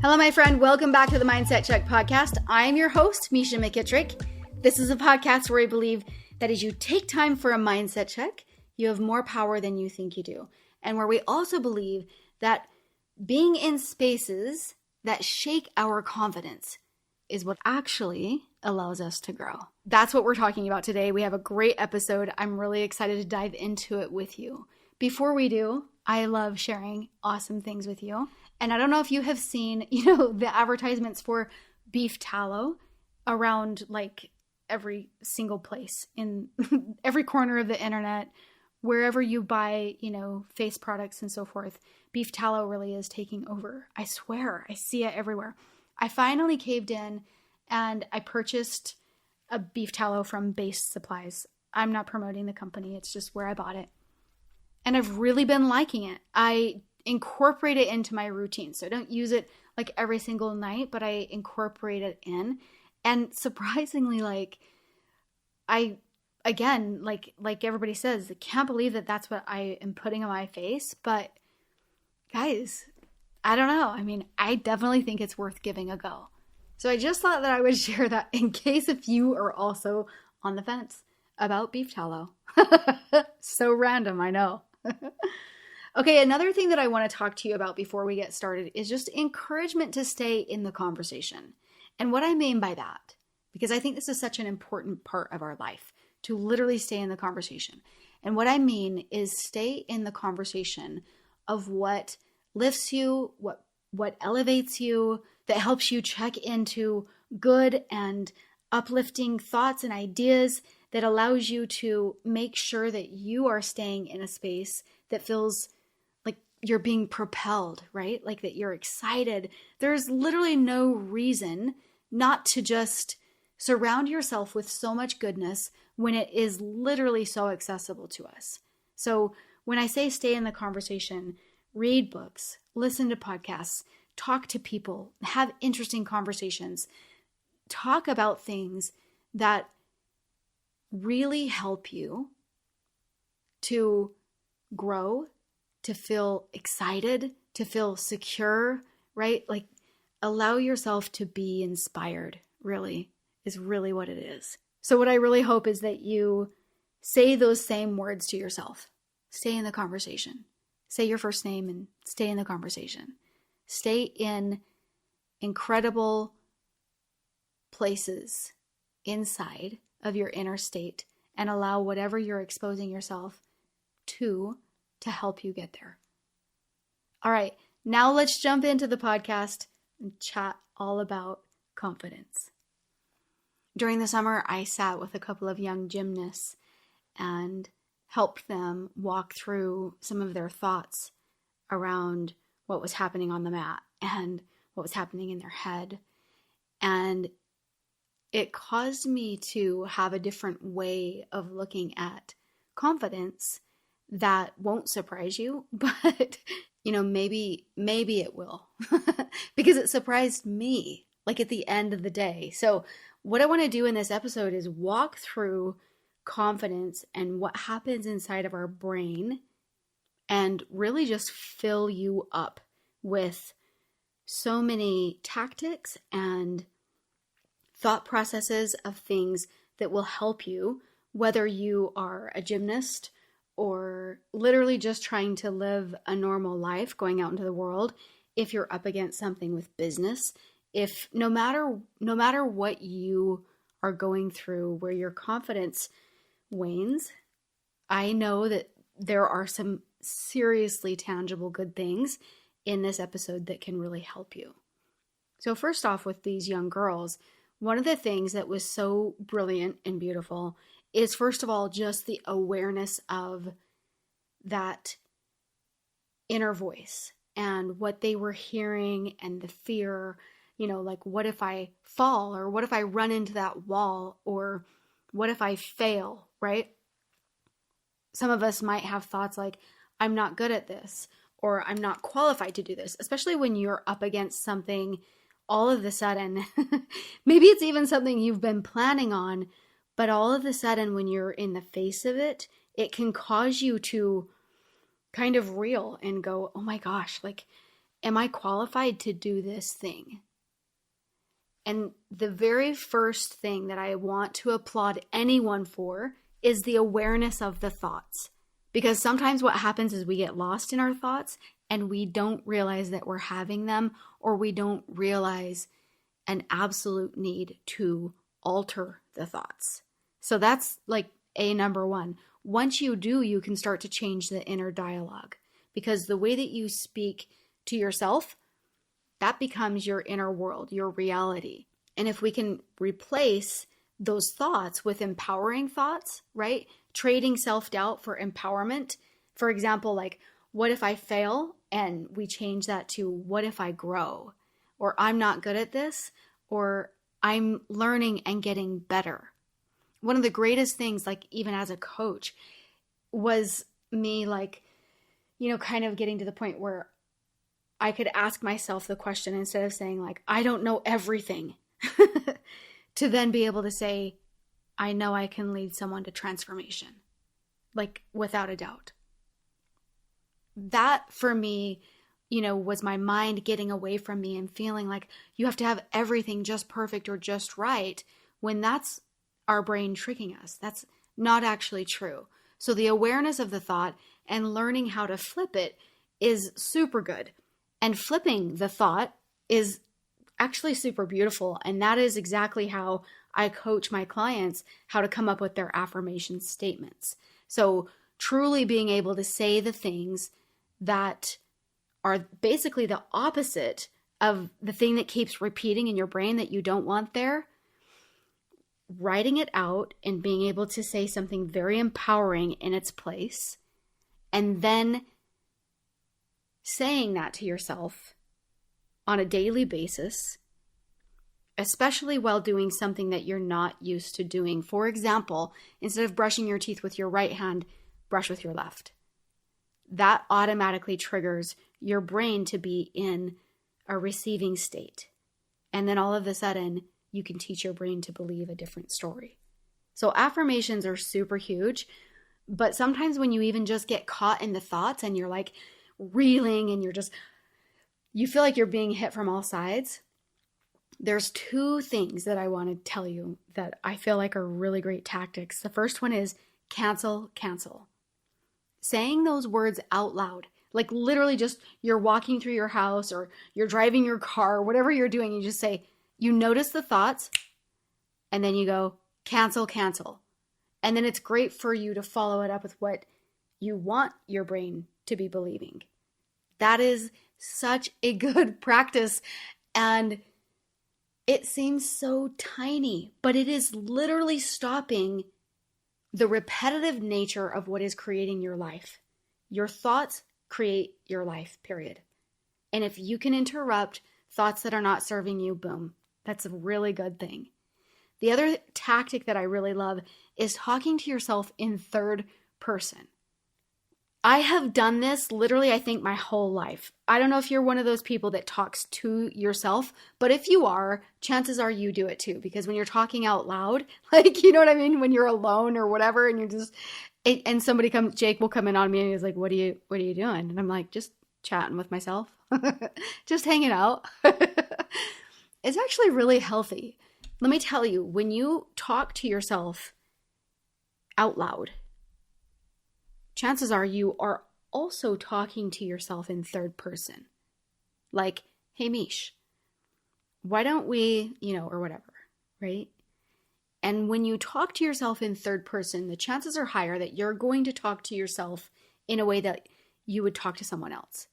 Hello, my friend. Welcome back to the Mindset Check podcast. I'm your host, Misha McKittrick. This is a podcast where I believe that as you take time for a mindset check, you have more power than you think you do. And where we also believe that being in spaces that shake our confidence is what actually allows us to grow. That's what we're talking about today. We have a great episode. I'm really excited to dive into it with you. Before we do, I love sharing awesome things with you. And I don't know if you have seen, the advertisements for beef tallow around like every single place in every corner of the internet, wherever you buy, face products and so forth. Beef tallow really is taking over. I swear, I see it everywhere. I finally caved in and I purchased a beef tallow from Base Supplies. I'm not promoting the company. It's just where I bought it. And I've really been liking it. I incorporate it into my routine. So I don't use it like every single night, but I incorporate it in. And surprisingly, like everybody says, I can't believe that that's what I am putting on my face. But guys, I don't know. I mean, I definitely think it's worth giving a go. So I just thought that I would share that in case if you are also on the fence about beef tallow. So random, I know. Okay, another thing that I want to talk to you about before we get started is just encouragement to stay in the conversation. And what I mean by that, because I think this is such an important part of our life, to literally stay in the conversation. And what I mean is stay in the conversation of what lifts you, what elevates you, that helps you check into good and uplifting thoughts and ideas, that allows you to make sure that you are staying in a space that feels like you're being propelled, right? Like that you're excited. There's literally no reason not to just surround yourself with so much goodness when it is literally so accessible to us. So when I say stay in the conversation, read books, listen to podcasts, talk to people, have interesting conversations, talk about things that really help you to grow, to feel excited, to feel secure, right? Like allow yourself to be inspired, really, is really what it is. So what I really hope is that you say those same words to yourself. Stay in the conversation. Say your first name and stay in the conversation. Stay in incredible places inside of your inner state and allow whatever you're exposing yourself to help you get there. All right, now let's jump into the podcast and chat all about confidence. During the summer, I sat with a couple of young gymnasts and helped them walk through some of their thoughts around what was happening on the mat and what was happening in their head. And it caused me to have a different way of looking at confidence that won't surprise you, but maybe it will because it surprised me like at the end of the day. So what I want to do in this episode is walk through confidence and what happens inside of our brain and really just fill you up with so many tactics and thought processes of things that will help you, whether you are a gymnast or literally just trying to live a normal life, going out into the world, if you're up against something with business, if no matter what you are going through where your confidence wanes, I know that there are some seriously tangible good things in this episode that can really help you. So first off, with these young girls, one of the things that was so brilliant and beautiful is, first of all, just the awareness of that inner voice and what they were hearing and the fear, like what if I fall, or what if I run into that wall, or what if I fail, right? Some of us might have thoughts like, I'm not good at this, or I'm not qualified to do this, especially when you're up against something all of a sudden. Maybe it's even something you've been planning on, But all of a sudden, when you're in the face of it, it can cause you to kind of reel and go, oh my gosh, like, am I qualified to do this thing? And the very first thing that I want to applaud anyone for is the awareness of the thoughts. Because sometimes what happens is we get lost in our thoughts and we don't realize that we're having them, or we don't realize an absolute need to alter the thoughts. So that's like number one. Once you do, you can start to change the inner dialogue, because the way that you speak to yourself, that becomes your inner world, your reality. And if we can replace those thoughts with empowering thoughts, right? Trading self-doubt for empowerment. For example, like, what if I fail? And we change that to, what if I grow? Or I'm not good at this, or I'm learning and getting better. One of the greatest things, like even as a coach, was me like, kind of getting to the point where I could ask myself the question, instead of saying like, I don't know everything, to then be able to say, I know I can lead someone to transformation, like without a doubt. That for me, was my mind getting away from me and feeling like you have to have everything just perfect or just right, when that's our brain tricking us. That's not actually true. So the awareness of the thought and learning how to flip it is super good. And flipping the thought is actually super beautiful. And that is exactly how I coach my clients how to come up with their affirmation statements. So truly being able to say the things that are basically the opposite of the thing that keeps repeating in your brain that you don't want there, writing it out and being able to say something very empowering in its place, and then saying that to yourself on a daily basis, especially while doing something that you're not used to doing. For example, instead of brushing your teeth with your right hand, brush with your left. That automatically triggers your brain to be in a receiving state. And then all of a sudden, you can teach your brain to believe a different story. So affirmations are super huge, but sometimes when you even just get caught in the thoughts and you're like reeling and you feel like you're being hit from all sides, there's two things that I want to tell you that I feel like are really great tactics. The first one is cancel. Saying those words out loud, like literally just you're walking through your house or you're driving your car, whatever you're doing, you just say, you notice the thoughts, and then you go, cancel. And then it's great for you to follow it up with what you want your brain to be believing. That is such a good practice. And it seems so tiny, but it is literally stopping the repetitive nature of what is creating your life. Your thoughts create your life, period. And if you can interrupt thoughts that are not serving you, boom, that's a really good thing. The other tactic that I really love is talking to yourself in third person. I have done this literally, I think, my whole life. I don't know if you're one of those people that talks to yourself, but if you are, chances are you do it too. Because when you're talking out loud, like, you know what I mean? When you're alone or whatever, and you're just, and somebody Jake will come in on me and he's like, what are you doing? And I'm like, just chatting with myself, just hanging out. It's actually really healthy. Let me tell you, when you talk to yourself out loud, chances are you are also talking to yourself in third person. Like, hey, Mish, why don't we, or whatever, right? And when you talk to yourself in third person, the chances are higher that you're going to talk to yourself in a way that you would talk to someone else.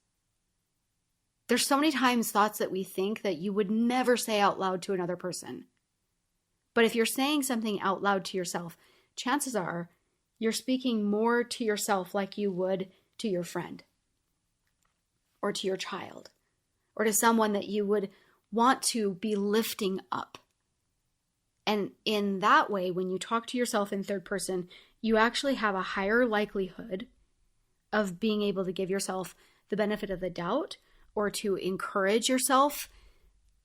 There's so many times thoughts that we think that you would never say out loud to another person. But if you're saying something out loud to yourself, chances are you're speaking more to yourself like you would to your friend or to your child or to someone that you would want to be lifting up. And in that way, when you talk to yourself in third person, you actually have a higher likelihood of being able to give yourself the benefit of the doubt or to encourage yourself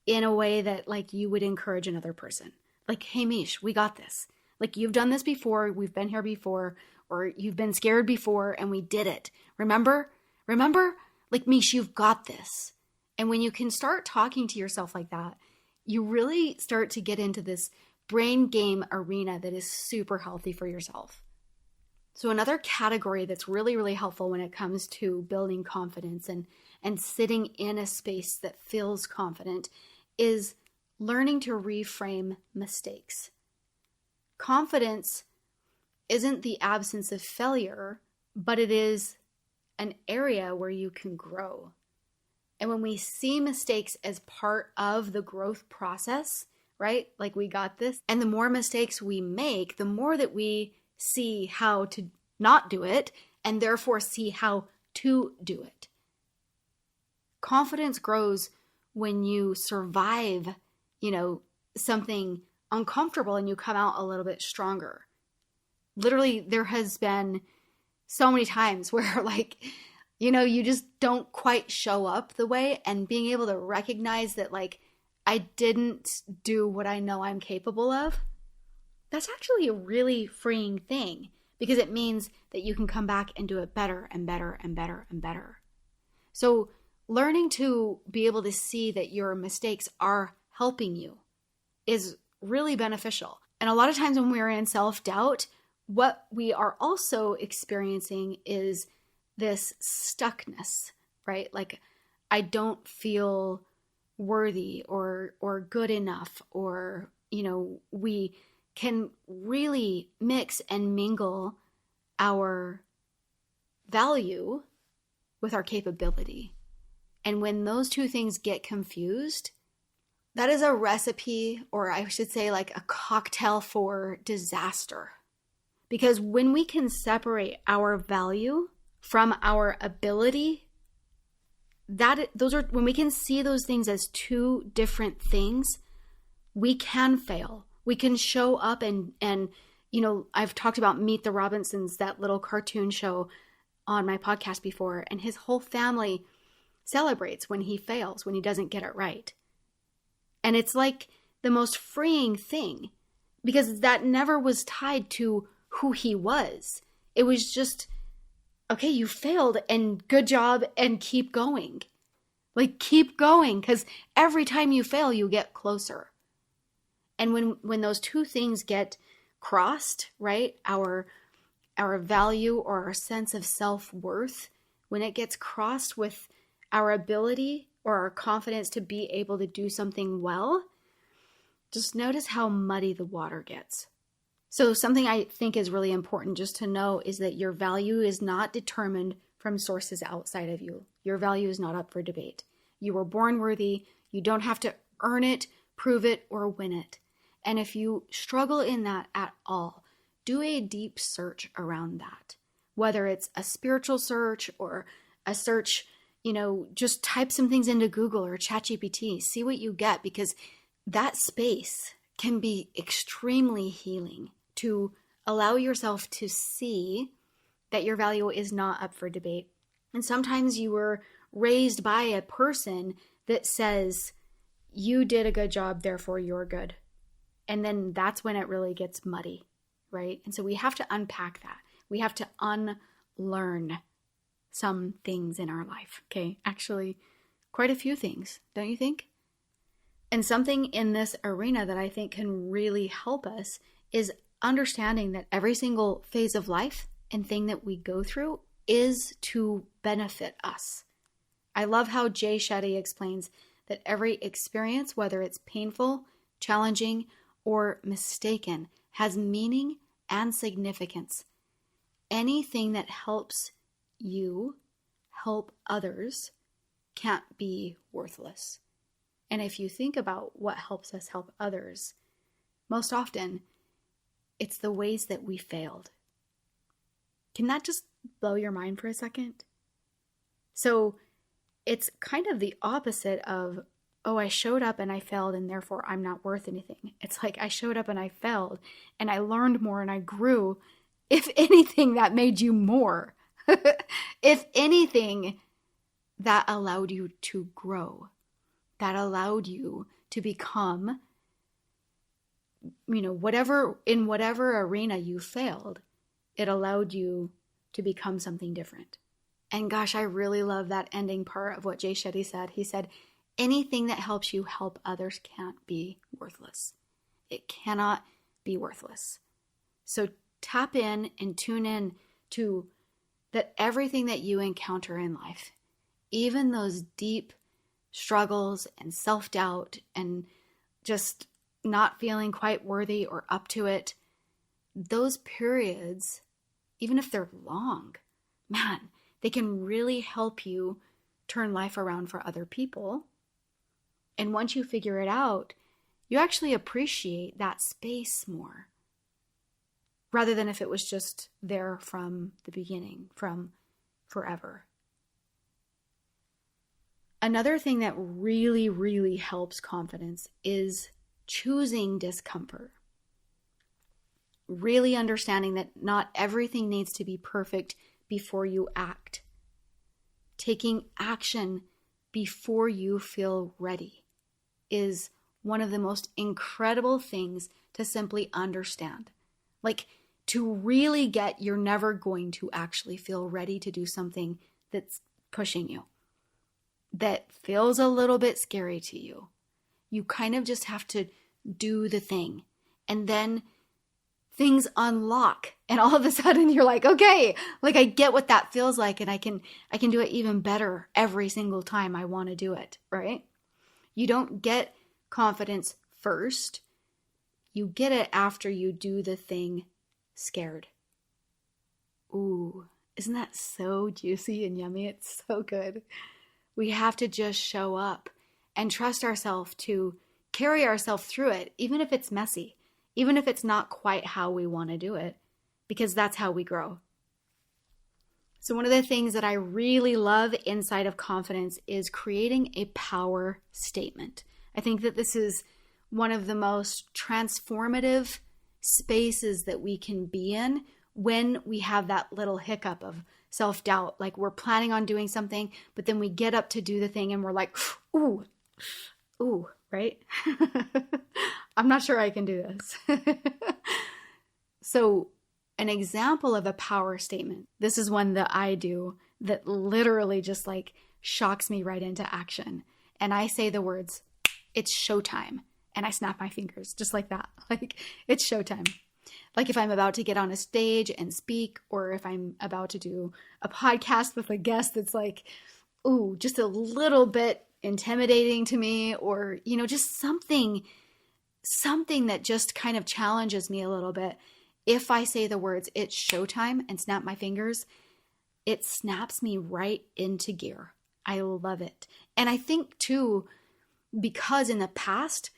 in a way that like you would encourage another person. Like, hey, Mish, we got this. Like you've done this before, we've been here before, or you've been scared before and we did it. Remember? Like, Mish, you've got this. And when you can start talking to yourself like that, you really start to get into this brain game arena that is super healthy for yourself. So another category that's really, really helpful when it comes to building confidence and sitting in a space that feels confident is learning to reframe mistakes. Confidence isn't the absence of failure, but it is an area where you can grow. And when we see mistakes as part of the growth process, right? Like we got this. And the more mistakes we make, the more that we see how to not do it and therefore see how to do it. Confidence grows when you survive, something uncomfortable and you come out a little bit stronger. Literally, there has been so many times where you just don't quite show up the way, and being able to recognize that I didn't do what I know I'm capable of. That's actually a really freeing thing because it means that you can come back and do it better and better and better and better. So learning to be able to see that your mistakes are helping you is really beneficial. And a lot of times when we're in self-doubt, what we are also experiencing is this stuckness, right? Like I don't feel worthy or good enough, or, we can really mix and mingle our value with our capability. And when those two things get confused, that is a recipe, or I should say a cocktail for disaster. Because when we can separate our value from our ability, when we can see those things as two different things, we can fail. We can show up and I've talked about Meet the Robinsons, that little cartoon show on my podcast before, and his whole family celebrates when he fails, when he doesn't get it right. And it's like the most freeing thing, because that never was tied to who he was. It was just, okay, you failed and good job and keep going. Keep going, because every time you fail, you get closer. And when those two things get crossed, right? Our value or our sense of self-worth, when it gets crossed with our ability or our confidence to be able to do something well, just notice how muddy the water gets. So something I think is really important just to know is that your value is not determined from sources outside of you. Your value is not up for debate. You were born worthy. You don't have to earn it, prove it, or win it. And if you struggle in that at all, do a deep search around that. Whether it's a spiritual search or a search, just type some things into Google or ChatGPT, see what you get, because that space can be extremely healing to allow yourself to see that your value is not up for debate. And sometimes you were raised by a person that says, you did a good job, therefore you're good. And then that's when it really gets muddy, right? And so we have to unpack that. We have to unlearn some things in our life, okay? Actually, quite a few things, don't you think? And something in this arena that I think can really help us is understanding that every single phase of life and thing that we go through is to benefit us. I love how Jay Shetty explains that every experience, whether it's painful, challenging, or mistaken, has meaning and significance. Anything that helps you help others can't be worthless. And if you think about what helps us help others, most often it's the ways that we failed. Can that just blow your mind for a second? So it's kind of the opposite of, oh, I showed up and I failed and therefore I'm not worth anything. It's like I showed up and I failed and I learned more and I grew. If anything, that made you more. If anything, that allowed you to grow. That allowed you to become in whatever arena you failed, it allowed you to become something different. And gosh, I really love that ending part of what Jay Shetty said. He said, anything that helps you help others can't be worthless. It cannot be worthless. So tap in and tune in to that everything that you encounter in life, even those deep struggles and self-doubt and just not feeling quite worthy or up to it, those periods, even if they're long, man, they can really help you turn life around for other people. And once you figure it out, you actually appreciate that space more, rather than if it was just there from the beginning, from forever. Another thing that really, really helps confidence is choosing discomfort. Really understanding that not everything needs to be perfect before you act. Taking action before you feel ready is one of the most incredible things to simply understand. Like, to really get, you're never going to actually feel ready to do something that's pushing you, that feels a little bit scary to you. You kind of just have to do the thing, and then things unlock, and all of a sudden you're like, okay, like I get what that feels like, and I can do it even better every single time I want to do it, right? You don't get confidence first. You get it after you do the thing scared. Ooh, isn't that so juicy and yummy? It's so good. We have to just show up and trust ourselves to carry ourselves through it, even if it's messy, even if it's not quite how we want to do it, because that's how we grow. So one of the things that I really love inside of confidence is creating a power statement. I think that this is one of the most transformative spaces that we can be in when we have that little hiccup of self-doubt. Like, we're planning on doing something, but then we get up to do the thing and we're like, ooh, right? I'm not sure I can do this. So an example of a power statement, this is one that I do that literally just like shocks me right into action. And I say the words, it's showtime. And I snap my fingers just like that. Like, it's showtime. Like if I'm about to get on a stage and speak, or if I'm about to do a podcast with a guest that's like, ooh, just a little bit intimidating to me, or, just something that just kind of challenges me a little bit. If I say the words, it's showtime, and snap my fingers, it snaps me right into gear. I love it. And I think too, because in the past,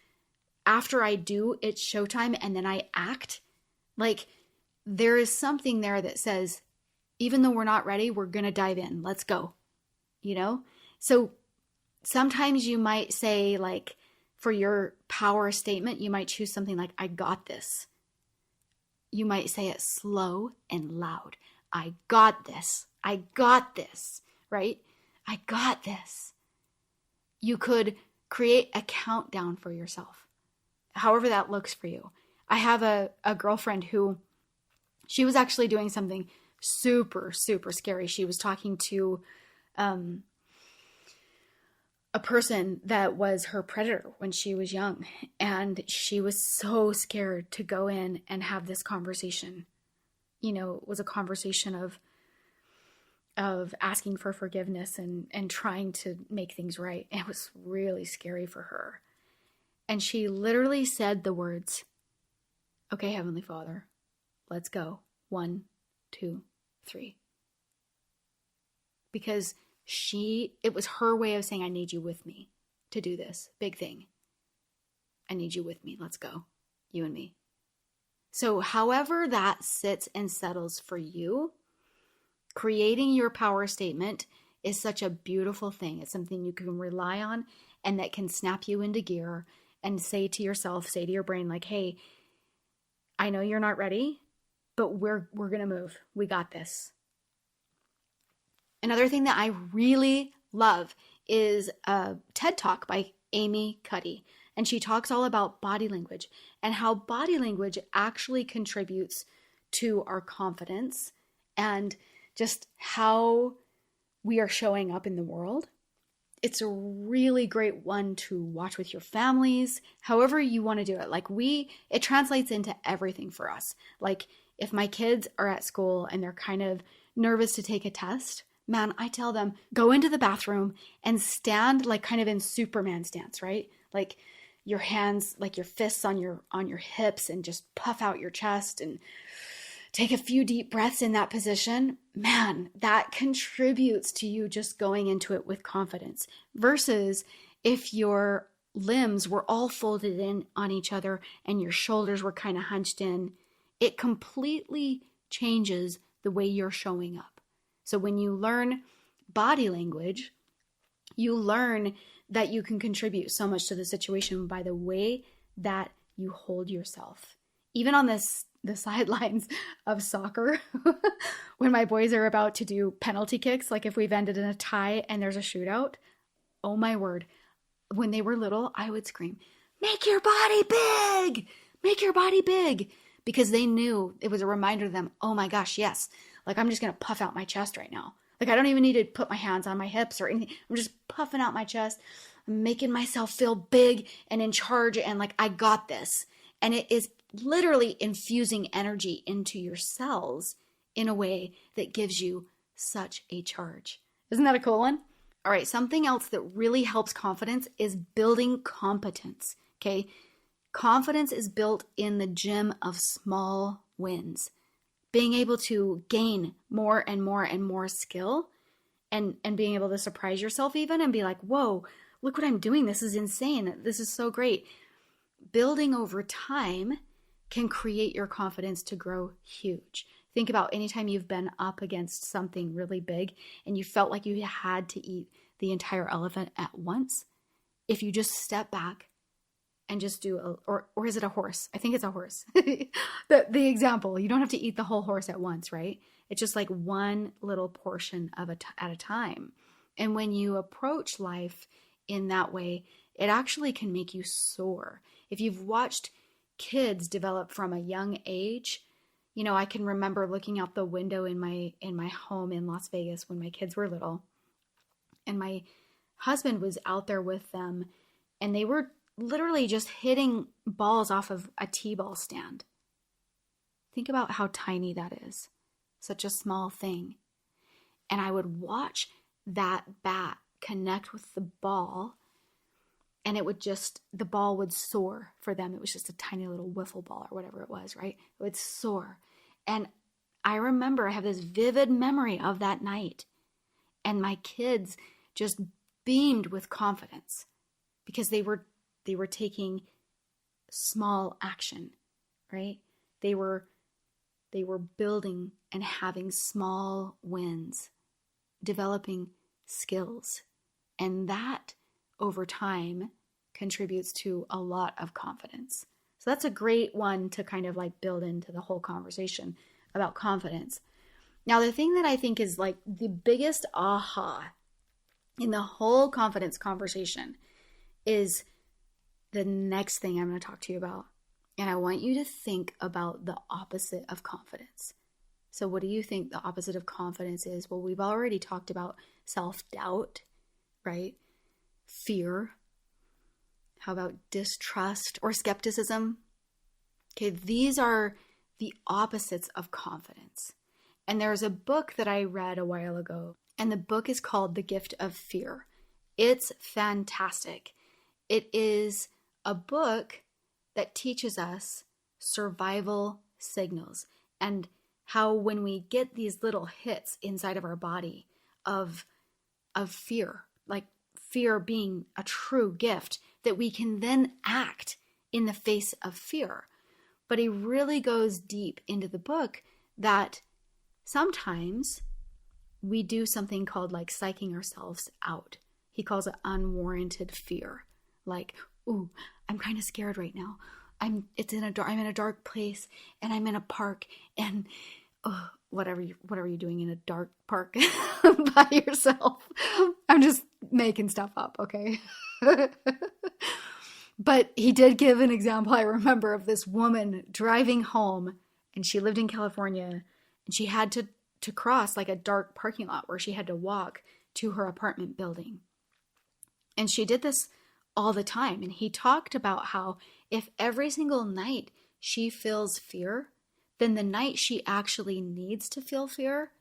after I do it's showtime and then I act, like there is something there that says, even though we're not ready, we're going to dive in. Let's go. So sometimes you might say, like, for your power statement, you might choose something like, I got this. You might say it slow and loud. I got this. I got this, right? I got this. You could create a countdown for yourself, however that looks for you. I have a girlfriend who, she was actually doing something super, super scary. She was talking to a person that was her predator when she was young. And she was so scared to go in and have this conversation. It was a conversation of asking for forgiveness and trying to make things right. And it was really scary for her. And she literally said the words, okay, Heavenly Father, let's go. 1, 2, 3. Because it was her way of saying, I need you with me to do this big thing. I need you with me. Let's go. You and me. So however that sits and settles for you, creating your power statement is such a beautiful thing. It's something you can rely on and that can snap you into gear and say to yourself, say to your brain, like, hey, I know you're not ready, but we're going to move. We got this. Another thing that I really love is a TED Talk by Amy Cuddy. and she talks all about body language and how body language actually contributes to our confidence and just how we are showing up in the world. It's a really great one to watch with your families, however you want to do it. Like it translates into everything for us. Like if my kids are at school and they're kind of nervous to take a test, man, I tell them, go into the bathroom and stand like kind of in Superman stance, right? Like your hands, like your fists on your hips, and just puff out your chest and take a few deep breaths in that position. Man, that contributes to you just going into it with confidence, versus if your limbs were all folded in on each other and your shoulders were kind of hunched in. It completely changes the way you're showing up. So when you learn body language, you learn that you can contribute so much to the situation by the way that you hold yourself. Even on the sidelines of soccer, when my boys are about to do penalty kicks, like if we've ended in a tie and there's a shootout, oh my word, when they were little, I would scream, make your body big, make your body big, because they knew it was a reminder to them, oh my gosh, yes, like I'm just going to puff out my chest right now. Like I don't even need to put my hands on my hips or anything. I'm just puffing out my chest. I'm making myself feel big and in charge and like I got this. And it is literally infusing energy into your cells in a way that gives you such a charge. Isn't that a cool one? All right, something else that really helps confidence is building competence, okay? Confidence is built in the gym of small wins. Being able to gain more and more and more skill and being able to surprise yourself even and be like, whoa, look what I'm doing. This is insane. This is so great. Building over time can create your confidence to grow huge. Think about anytime you've been up against something really big and you felt like you had to eat the entire elephant at once. If you just step back and just do, or is it a horse? I think it's a horse. the example, you don't have to eat the whole horse at once, right? It's just like one little portion at a time. And when you approach life in that way, it actually can make you soar. If you've watched kids develop from a young age, you know, I can remember looking out the window in my home in Las Vegas when my kids were little, and my husband was out there with them, and they were literally just hitting balls off of a t-ball stand. Think about how tiny that is. Such a small thing. And I would watch that bat connect with the ball, and the ball would soar for them. It was just a tiny little wiffle ball or whatever it was, right? It would soar. And I remember, I have this vivid memory of that night. And my kids just beamed with confidence because they were taking small action, right? They were building and having small wins, developing skills. And that over time contributes to a lot of confidence. So that's a great one to kind of like build into the whole conversation about confidence. Now, the thing that I think is like the biggest aha in the whole confidence conversation is the next thing I'm going to talk to you about. And I want you to think about the opposite of confidence. So what do you think the opposite of confidence is? Well, we've already talked about self-doubt, right? Fear. How about distrust or skepticism? Okay, these are the opposites of confidence. And there's a book that I read a while ago, and the book is called The Gift of Fear. It's fantastic. It is a book that teaches us survival signals and how when we get these little hits inside of our body of fear, like fear being a true gift, that we can then act in the face of fear. But he really goes deep into the book that sometimes we do something called like psyching ourselves out. He calls it unwarranted fear. Like, ooh, I'm kind of scared right now. I'm in a dark place and I'm in a park and whatever you're doing in a dark park by yourself. I'm just making stuff up, okay? But he did give an example, I remember, of this woman driving home, and she lived in California, and she had to cross like a dark parking lot where she had to walk to her apartment building. And she did this all the time. And he talked about how if every single night she feels fear, then the night she actually needs to feel fear,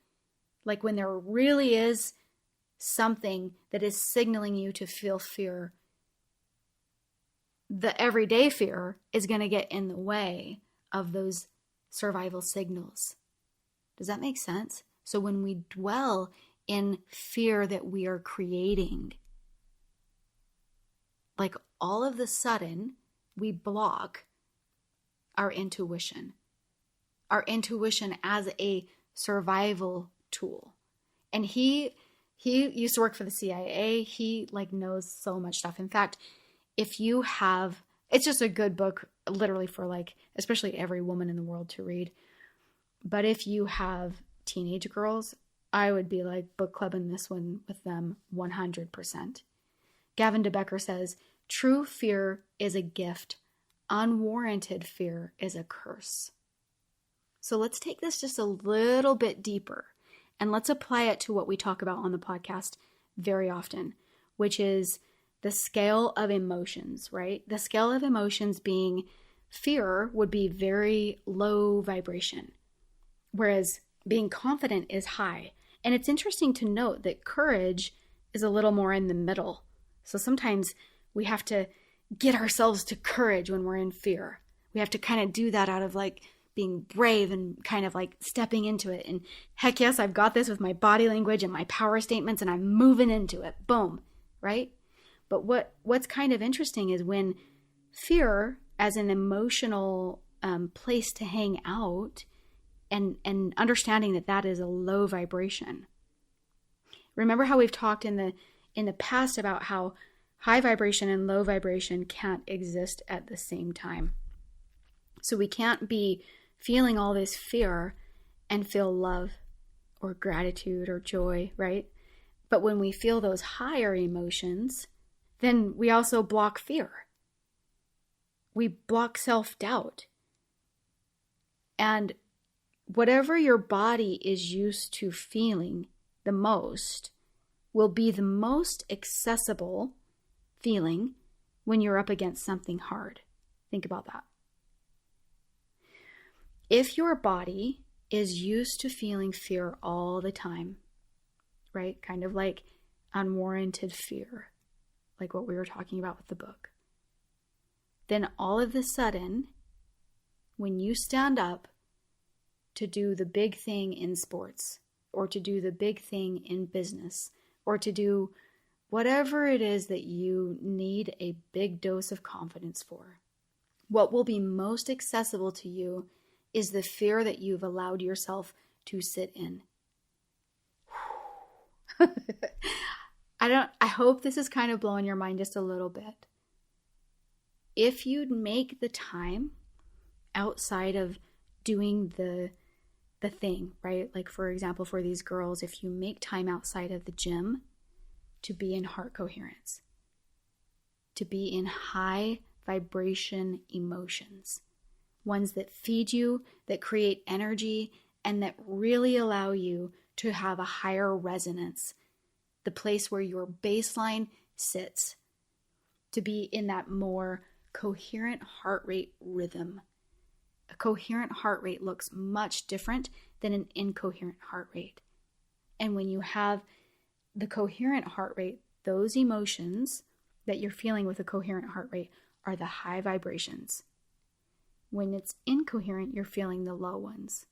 like when there really is something that is signaling you to feel fear, the everyday fear is going to get in the way of those survival signals. Does that make sense? So when we dwell in fear that we are creating, like all of the sudden, we block our intuition as a survival tool. And he used to work for the CIA. He like knows so much stuff. In fact, if you have, it's just a good book literally for like, especially every woman in the world to read. But if you have teenage girls, I would be like book clubbing this one with them 100%. Gavin DeBecker says, true fear is a gift. Unwarranted fear is a curse. So let's take this just a little bit deeper and let's apply it to what we talk about on the podcast very often, which is the scale of emotions, right? The scale of emotions being fear would be very low vibration, whereas being confident is high. And it's interesting to note that courage is a little more in the middle. So sometimes we have to get ourselves to courage when we're in fear. We have to kind of do that out of like being brave and kind of like stepping into it. And heck yes, I've got this with my body language and my power statements and I'm moving into it. Boom, right? But what's kind of interesting is when fear as an emotional place to hang out and understanding that that is a low vibration. Remember how we've talked in the past about how high vibration and low vibration can't exist at the same time. So we can't be feeling all this fear and feel love or gratitude or joy, right? But when we feel those higher emotions, then we also block fear. We block self-doubt. And whatever your body is used to feeling the most will be the most accessible feeling when you're up against something hard. Think about that. If your body is used to feeling fear all the time, right? Kind of like unwarranted fear, like what we were talking about with the book, then all of a sudden, when you stand up to do the big thing in sports, or to do the big thing in business, or to do whatever it is that you need a big dose of confidence for, what will be most accessible to you is the fear that you've allowed yourself to sit in. I hope this is kind of blowing your mind just a little bit. If you'd make the time outside of doing the thing, right? Like for example, for these girls, if you make time outside of the gym to be in heart coherence, to be in high vibration emotions, ones that feed you, that create energy, and that really allow you to have a higher resonance, the place where your baseline sits, to be in that more coherent heart rate rhythm. A coherent heart rate looks much different than an incoherent heart rate. And when you have the coherent heart rate, those emotions that you're feeling with a coherent heart rate are the high vibrations. When it's incoherent, you're feeling the low ones.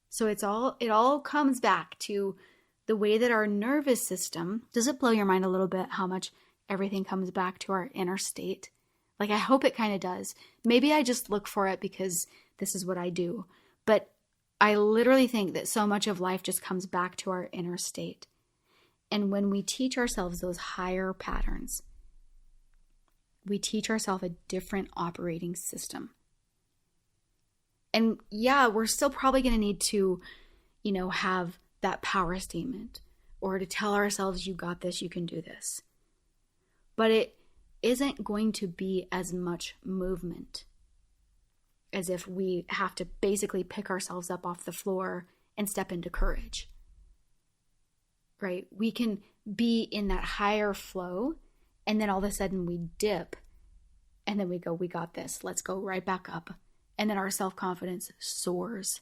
So it all comes back to the way that our nervous system, does it blow your mind a little bit how much everything comes back to our inner state? Like, I hope it kind of does. Maybe I just look for it because this is what I do. But I literally think that so much of life just comes back to our inner state. And when we teach ourselves those higher patterns, we teach ourselves a different operating system. And yeah, we're still probably going to need to, have that power statement or to tell ourselves, you got this, you can do this. But isn't going to be as much movement as if we have to basically pick ourselves up off the floor and step into courage, right? We can be in that higher flow, and then all of a sudden we dip, and then we go, we got this. Let's go right back up. And then our self-confidence soars.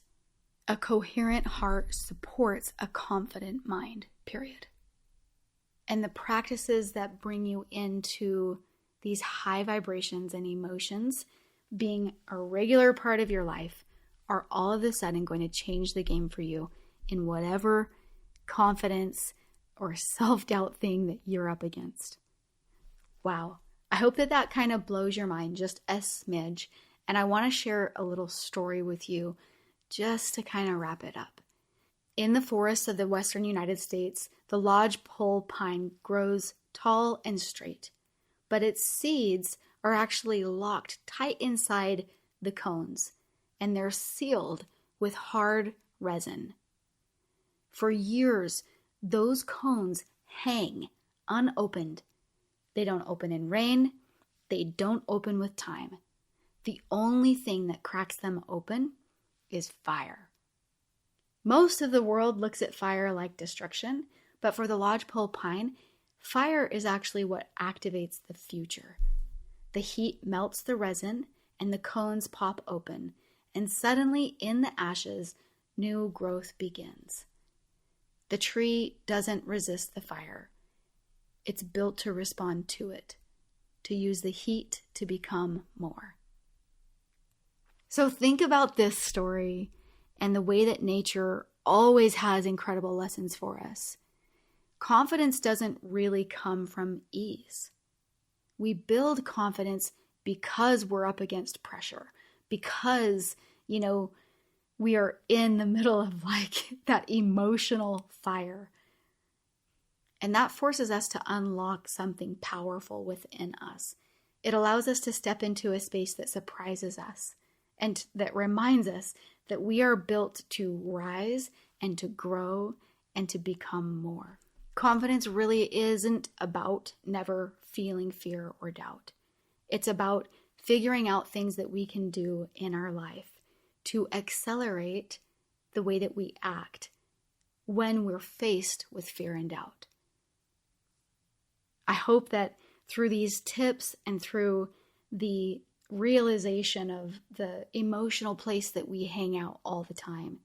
A coherent heart supports a confident mind, period. And the practices that bring you into these high vibrations and emotions being a regular part of your life are all of a sudden going to change the game for you in whatever confidence or self-doubt thing that you're up against. Wow. I hope that kind of blows your mind just a smidge. And I want to share a little story with you just to kind of wrap it up. In the forests of the western United States, the lodgepole pine grows tall and straight, but its seeds are actually locked tight inside the cones, and they're sealed with hard resin. For years, those cones hang unopened. They don't open in rain. They don't open with time. The only thing that cracks them open is fire. Most of the world looks at fire like destruction, but for the lodgepole pine, fire is actually what activates the future. The heat melts the resin and the cones pop open, and suddenly in the ashes, new growth begins. The tree doesn't resist the fire. It's built to respond to it, to use the heat to become more. So think about this story and the way that nature always has incredible lessons for us. Confidence doesn't really come from ease. We build confidence because we're up against pressure, because, we are in the middle of that emotional fire. And that forces us to unlock something powerful within us. It allows us to step into a space that surprises us and that reminds us that we are built to rise and to grow and to become more. Confidence really isn't about never feeling fear or doubt. It's about figuring out things that we can do in our life to accelerate the way that we act when we're faced with fear and doubt. I hope that through these tips and through the realization of the emotional place that we hang out all the time,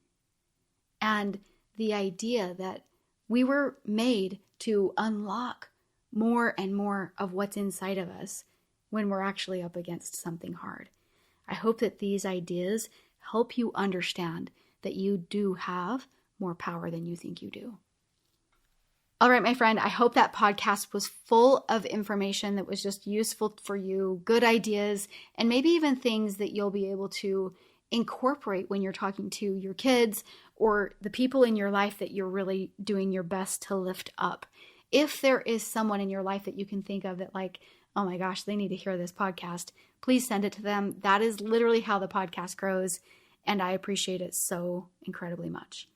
and the idea that we were made to unlock more and more of what's inside of us when we're actually up against something hard. I hope that these ideas help you understand that you do have more power than you think you do. All right, my friend, I hope that podcast was full of information that was just useful for you, good ideas, and maybe even things that you'll be able to incorporate when you're talking to your kids or the people in your life that you're really doing your best to lift up. If there is someone in your life that you can think of that oh my gosh, they need to hear this podcast, please send it to them. That is literally how the podcast grows, and I appreciate it so incredibly much.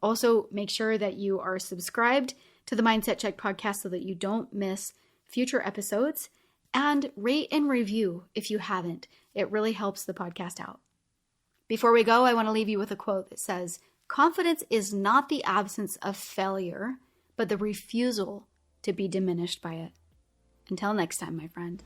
Also, make sure that you are subscribed to the Mindset Check podcast so that you don't miss future episodes, and rate and review if you haven't. It really helps the podcast out. Before we go, I want to leave you with a quote that says, "Confidence is not the absence of failure, but the refusal to be diminished by it." Until next time, my friend.